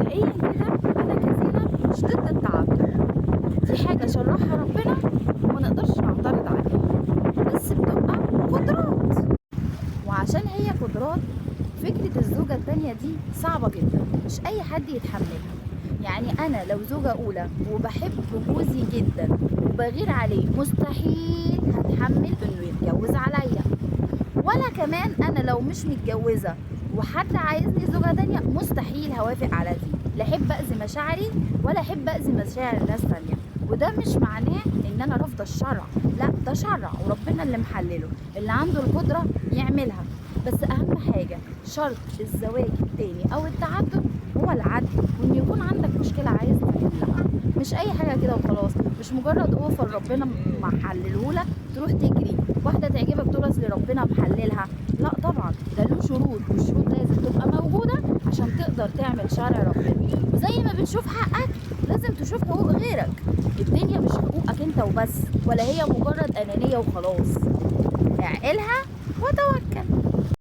مبدئيا كده انا كزينة مش ضد التعدد، دي حاجة شرعها ربنا وما نقدرش نعترض عليها، بس بتبقى قدرات، وعشان هي قدرات فكرة الزوجة التانية دي صعبة جدا، مش أي حد يتحملها. يعني أنا لو زوجة أولى وبحب جوزي جدا وبغير عليه مستحيل هتحمل إنه يتجوز عليا. ولا كمان أنا لو مش متجوزة وحد عايزني زوجة تانية مستحيل هوافق على دي، لا أحب أذي مشاعري ولا أحب أذي مشاعر ناس تانية. وده مش معناه إن أنا رافضة الشرع، لا ده شرع وربنا اللي محلله، اللي عنده القدرة يعملها. بس اهم حاجة شرط الزواج التاني او التعدد هو العدل، وان يكون عندك مشكلة عايز تحلها، مش اي حاجة كده وخلاص، مش مجرد اوفر ربنا محللهولك تروح تجري واحدة تعجبك تقول اصل ربنا محللها. لا طبعا ده له شروط، والشروط لازم تبقى موجودة عشان تقدر تعمل شرع ربنا. وزي ما بتشوف حقك لازم تشوف حقوق غيرك، الدنيا مش حقوقك انت وبس، ولا هي مجرد انانية وخلاص. اعقلها وتوكل.